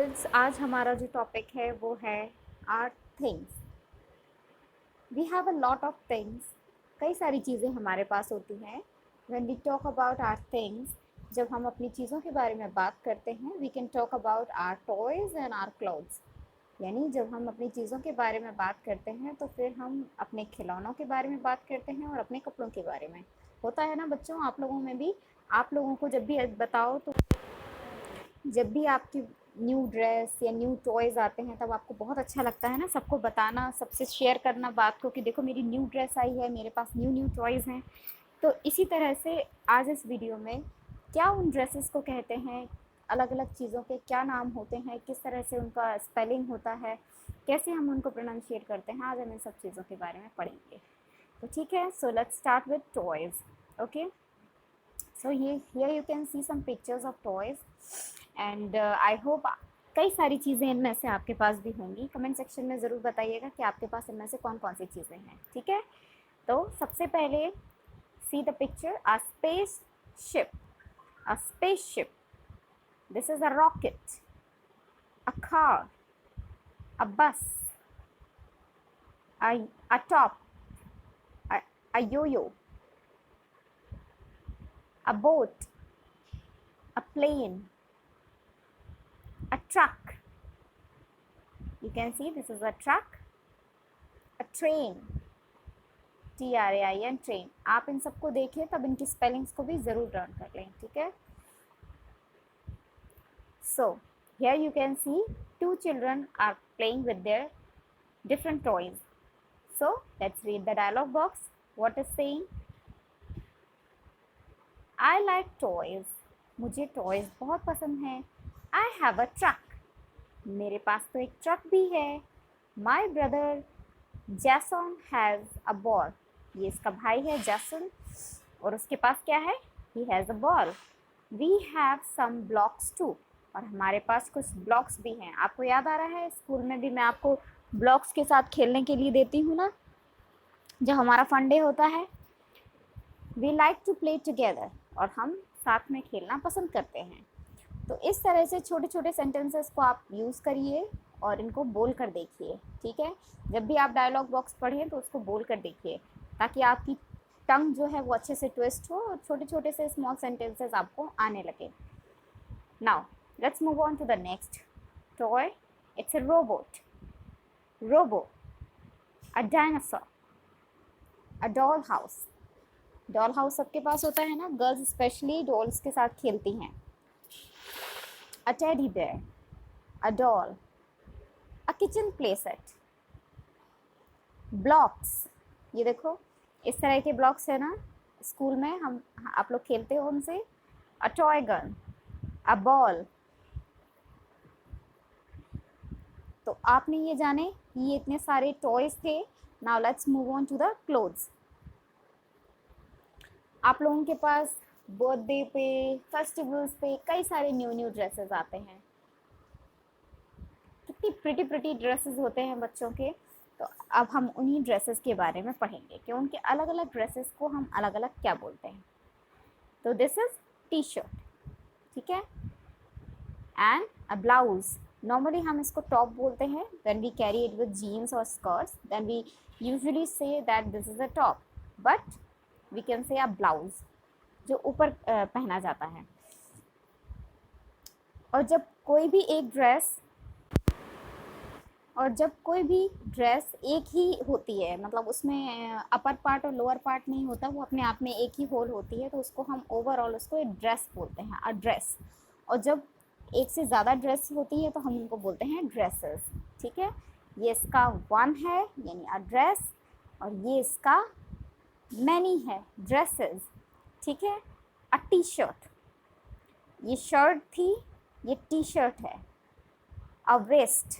Kids, आज हमारा जो टॉपिक है वो है our things. We have a lot of things. कई सारी चीज़ें हमारे पास होती हैं। When we talk about our things, जब हम अपनी चीज़ों के बारे में बात करते हैं, we can talk about our toys and our clothes. यानी जब हम अपनी चीज़ों के बारे में बात करते हैं तो फिर हम अपने खिलौनों के बारे में बात करते हैं और अपने कपड़ों के बारे में। होता है ना बच्चों, आप लोगों में भी। आप लोगों को जब भी बताओ तो जब भी आपकी न्यू ड्रेस या न्यू टॉयज़ आते हैं तब आपको बहुत अच्छा लगता है ना, सबको बताना, सबसे शेयर करना बात को कि देखो मेरी न्यू ड्रेस आई है, मेरे पास न्यू न्यू टॉयज़ हैं। तो इसी तरह से आज इस वीडियो में क्या उन ड्रेसेस को कहते हैं, अलग अलग चीज़ों के क्या नाम होते हैं, किस तरह से उनका स्पेलिंग होता है, कैसे हम उनको प्रोनाउंशिएट करते हैं, आज हम इन सब चीज़ों के बारे में पढ़ेंगे। तो ठीक है, so let's start with toys. Okay, so ये here you can see some pictures of toys and I hope कई सारी चीज़ें इनमें से आपके पास भी होंगी। कमेंट सेक्शन में ज़रूर बताइएगा कि आपके पास इनमें से कौन कौन सी चीज़ें हैं। ठीक है, तो सबसे पहले see the picture, a space ship. A space ship, this is a rocket, a car, a bus, a top, a yo-yo, a boat, a plane, a truck. You can see this is a truck, a train, TRAIN, train. आप इन सबको देखें तब इनकी spellings को भी ज़रूर learn कर लें। ठीक है, सो here you can see two children are playing with their different toys. So let's read the dialogue box. What is saying? I like toys. मुझे टॉयज़ बहुत पसंद हैं। I have a truck. मेरे पास तो एक ट्रक भी है। My brother Jason has a ball. ये इसका भाई है जैसन और उसके पास क्या है? He has a ball. We have some blocks too. और हमारे पास कुछ ब्लॉक्स भी हैं। आपको याद आ रहा है, स्कूल में भी मैं आपको ब्लॉक्स के साथ खेलने के लिए देती हूँ ना, जब हमारा फन डे होता है। We like to play together. और हम साथ में खेलना पसंद करते हैं। तो इस तरह से छोटे छोटे सेंटेंसेस को आप यूज़ करिए और इनको बोल कर देखिए। ठीक है, जब भी आप डायलॉग बॉक्स पढ़ें तो उसको बोल कर देखिए, ताकि आपकी टंग जो है वो अच्छे से ट्विस्ट हो और छोटे छोटे से स्मॉल सेंटेंसेस आपको आने लगे। Now let's move on to the next toy. It's a robot, robo, a dinosaur, a doll house. Doll house सबके पास होता है ना, गर्ल्स स्पेशली डॉल्स के साथ खेलती हैं। A teddy bear, a doll, a kitchen play set, blocks. ये देखो इस तरह के ब्लॉक्स है ना, स्कूल में हम आप लोग खेलते हो उनसे। A toy gun, a ball. तो आपने ये जाने ये इतने सारे टॉयज थे। Now let's move on to the clothes. आप लोगों के पास बर्थडे पे, फेस्टिवल्स पे कई सारे न्यू न्यू ड्रेसेस आते हैं। कितनी प्रिटी प्रिटी ड्रेसेस होते हैं बच्चों के। तो अब हम उन्हीं ड्रेसेस के बारे में पढ़ेंगे कि उनके अलग अलग ड्रेसेस को हम अलग अलग क्या बोलते हैं। तो दिस इज टी शर्ट, ठीक है, एंड अ ब्लाउज। नॉर्मली हम इसको टॉप बोलते हैं। When we carry it with jeans और skirts then we usually say that this is a top, but we can say a blouse, जो ऊपर पहना जाता है। और जब कोई भी एक ड्रेस और जब कोई भी ड्रेस एक ही होती है, मतलब उसमें अपर पार्ट और लोअर पार्ट नहीं होता, वो अपने आप में एक ही होल होती है, तो उसको हम ओवरऑल उसको एक ड्रेस बोलते हैं, अ ड्रेस। और जब एक से ज़्यादा ड्रेस होती है तो हम उनको बोलते हैं ड्रेसेस। ठीक है, ये इसका वन है यानी अ ड्रेस, और ये इसका मैनी है, ड्रेसेस। ठीक है, अ टी शर्ट, ये शर्ट थी, ये टी शर्ट है। A vest,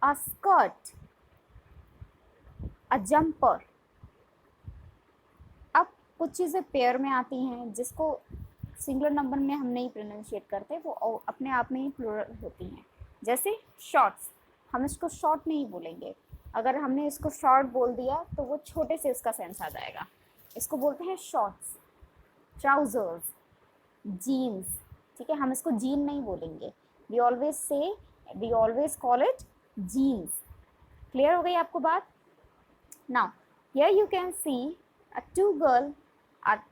a skirt, a jumper. अब कुछ चीज़ें पेयर में आती हैं जिसको सिंगुलर नंबर में हम नहीं प्रोनाउंशिएट करते, वो अपने आप में ही प्लूरल होती हैं। जैसे शॉर्ट्स, हम इसको शॉर्ट नहीं बोलेंगे। अगर हमने इसको शॉर्ट बोल दिया तो वो छोटे से इसका सेंस आ जाएगा। इसको बोलते हैं शॉर्ट्स। ट्राउज़र्स, जीन्स, ठीक है, हम इसको जीन नहीं बोलेंगे, we always call it jeans. Clear हो गई आपको बात? Now here you can see two girls are,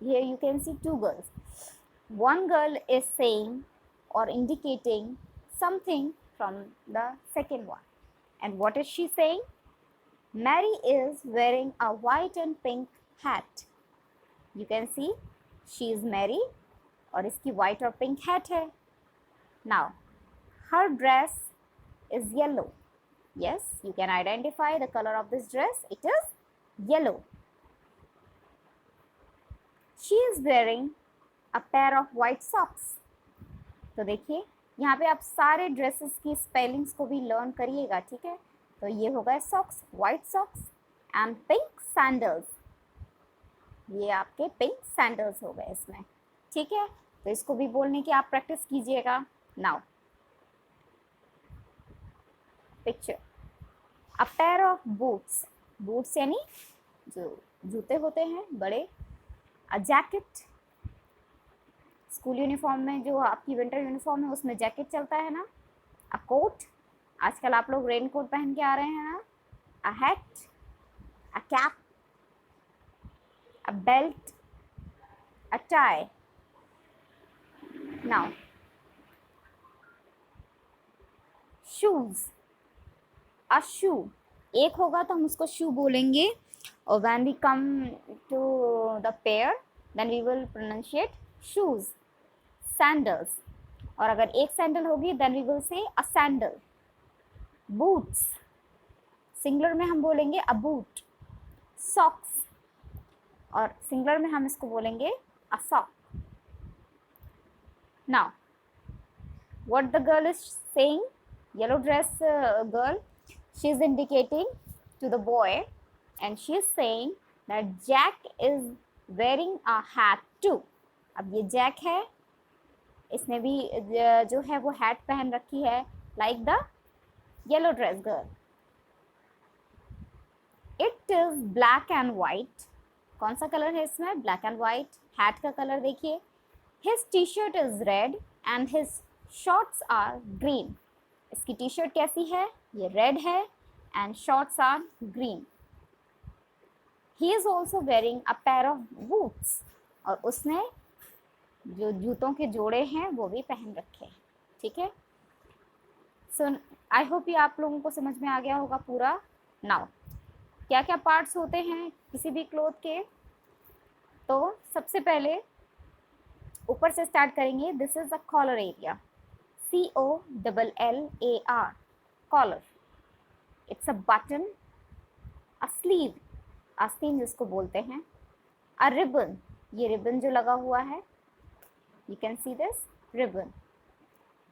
here you can see two girls. One girl is saying or indicating something from the second one. And what is she saying? Mary is wearing a white and pink hat. You can see she is Mary और इसकी white और pink hat है. Now her dress is yellow. Yes, you can identify the color of this dress. It is yellow. She is wearing a pair of white socks. तो देखिए यहाँ पे आप सारे ड्रेसेस की स्पेलिंग्स को भी लर्न करिएगा, ठीक है? तो ये होगा socks, white socks and pink sandals. ये आपके पिंक सैंडल्स हो गए इसमें, ठीक है? तो इसको भी बोलने की आप प्रैक्टिस कीजिएगा। Now picture, a pair of boots, boots यानी जो जूते होते हैं बड़े, अ जैकेट, स्कूल यूनिफॉर्म में जो आपकी विंटर यूनिफॉर्म है उसमें जैकेट चलता है ना, अ कोट, आजकल आप लोग रेन कोट पहन के आ रहे हैं ना, a hat, a cap, a belt, a tie. Now shoes, a shoe, एक होगा तो हम उसको शू बोलेंगे, और when we come to the pair then we will pronounciate shoes. Sandals, और अगर एक सैंडल होगी then we will say a sandal. Boots, singular में हम बोलेंगे अ बूट। सॉक्स, और सिंगुलर में हम इसको बोलेंगे a sock. Now what the girl is saying, yellow dress girl, she is indicating to the boy and she is saying that Jack is wearing a hat too. अब ये Jack है, इसने भी जो है वो हैट पहन रखी है, like the yellow dress girl. It is black and white. कौन सा कलर है इसमें? Black and white. हैट का कलर देखिए, his t-shirt is red and his shorts are green. इसकी टी शर्ट कैसी है? ये रेड है and shorts are green. He is also wearing a pair of boots. और उसने जो जूतों के जोड़े हैं वो भी पहन रखे हैं, ठीक है? सो आई होप ये आप लोगों को समझ में आ गया होगा पूरा। नाउ क्या क्या पार्ट्स होते हैं किसी भी क्लोथ के? तो सबसे पहले ऊपर से स्टार्ट करेंगे। This is a collar area, COLLAR, collar. It's a button, a sleeve, आस्तीन जिसको बोलते हैं, अ रिबन, ये रिबन जो लगा हुआ है, you can see this ribbon,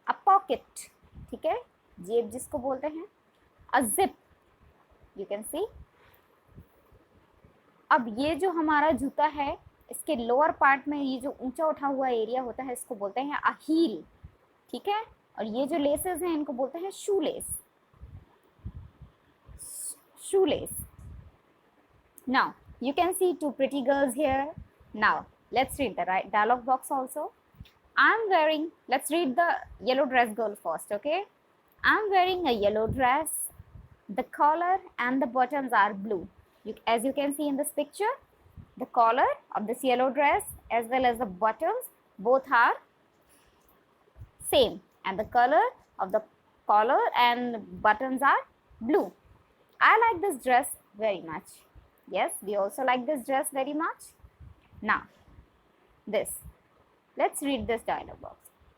a pocket, ठीक है, जेब जिसको बोलते हैं, अ जिप, यू कैन सी। अब ये जो हमारा जूता है इसके लोअर पार्ट में ये जो ऊंचा उठा हुआ एरिया होता है इसको बोलते हैं अ हील, ठीक है? और ये जो लेसेस हैं इनको बोलते हैं shoelace, shoelace. Now you can see two pretty girls here. Now let's read the right dialog box also. I'm wearing, let's read the yellow dress girl first, okay? I'm wearing a yellow dress. The collar and the buttons are blue. As you can see in this picture, the collar of this yellow dress as well as the buttons both are same, and the color of the collar and buttons are blue. I like this dress very much. Yes, we also like this dress very much. Now, this. Let's read this dialog box.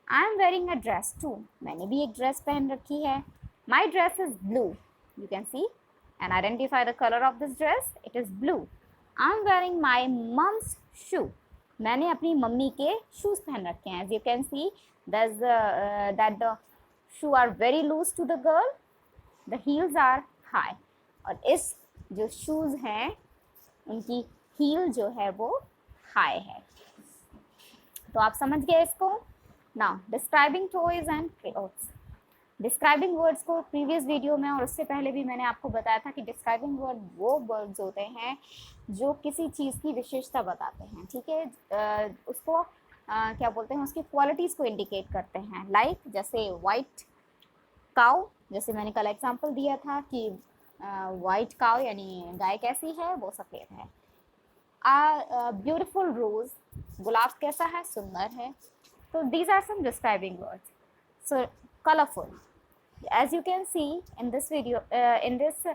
I am wearing a dress too. मैंने भी एक dress पहन रखी है. My dress is blue. You can see and identify the color of this dress. It is blue. I am wearing my mom's shoe. मैंने अपनी mummy के shoes पहन रखे हैं. As you can see, that the shoe are very loose to the girl. The heels are high. और इस जो shoes हैं उनकी हील जो है वो हाई है। तो आप समझ गए इसको। Now describing toys and clothes. Describing words को प्रीवियस वीडियो में और उससे पहले भी मैंने आपको बताया था कि डिस्क्राइबिंग वर्ड वो वर्ड्स होते हैं जो किसी चीज़ की विशेषता बताते हैं, ठीक है। उसको क्या बोलते हैं, उसकी क्वालिटीज़ को इंडिकेट करते हैं। लाइक जैसे वाइट काउ, जैसे मैंने कल एग्जांपल दिया था कि वाइट काउ यानी गाय कैसी है, वो सफ़ेद है। ब्यूटीफुल रोज, गुलाब कैसा है, सुंदर है। So these are some describing words. So colorful, as you can see in this video, in this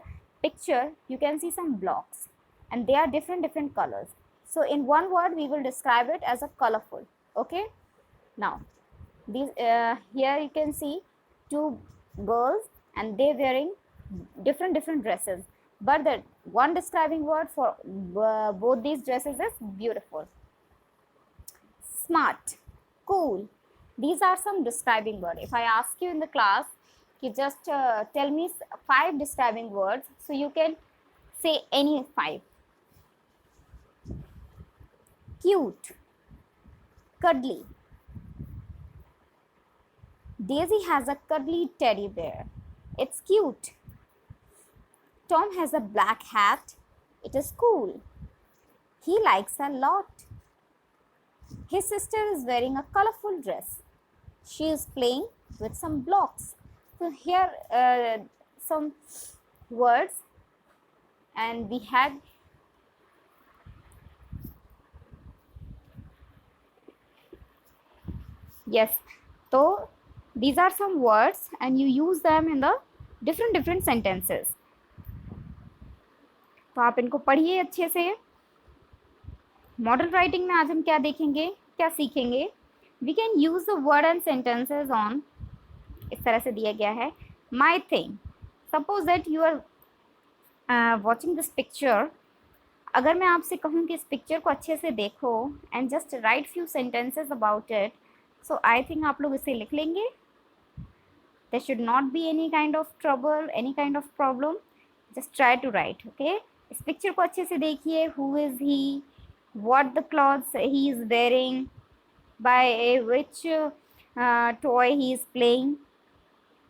picture, you can see some blocks, and they are different colors. So in one word, we will describe it as a colorful. Okay. Now, these here you can see two girls, and they wearing different dresses. But the one describing word for both these dresses is beautiful. Smart, cool. These are some describing words. If I ask you in the class, you just tell me 5 describing words, so you can say any 5. Cute, cuddly. Daisy has a cuddly teddy bear. It's cute. Tom has a black hat. It is cool. He likes a lot. His sister is wearing a colorful dress. She is playing with some blocks. So here some words, and we had yes. So these are some words, and you use them in the different sentences. तो आप इनको पढ़िए अच्छे से। Model writing में आज हम क्या देखेंगे, क्या सीखेंगे। We can use the word and sentences on, इस तरह से दिया गया है, my thing. Suppose that you are watching this picture. अगर मैं आपसे कहूँ कि इस पिक्चर को अच्छे से देखो and just write few sentences about it, so I think आप लोग इसे लिख लेंगे। There should not be any kind of trouble, any kind of problem, just try to write. Okay, इस पिक्चर को अच्छे से देखिए। Who is he, what the clothes he is wearing, by which toy he is playing,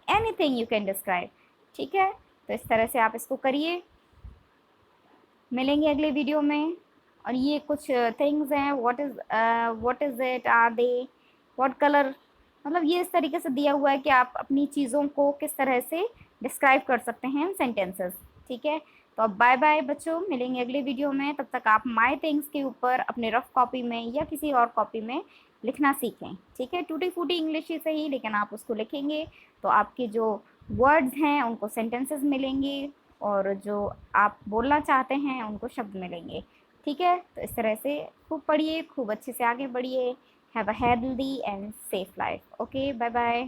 anything you can describe। ठीक है, तो इस तरह से आप इसको करिए। मिलेंगे अगले वीडियो में। और ये कुछ थिंग्स हैं, what is it, are they, what color, मतलब ये इस तरीके से दिया हुआ है कि आप अपनी चीज़ों को किस तरह से डिस्क्राइब कर सकते हैं सेंटेंसेस। ठीक है, तो अब बाय बाय बच्चों, मिलेंगे अगले वीडियो में। तब तक आप माई थिंग्स के ऊपर अपने रफ कॉपी में या किसी और कॉपी में लिखना सीखें। ठीक है, टूटी फूटी इंग्लिश ही सही, लेकिन आप उसको लिखेंगे तो आपके जो वर्ड्स हैं उनको सेंटेंसेस मिलेंगे, और जो आप बोलना चाहते हैं उनको शब्द मिलेंगे। ठीक है, तो इस तरह से खूब पढ़िए, खूब अच्छे से आगे बढ़िए। Have a healthy and safe life. Okay, bye bye.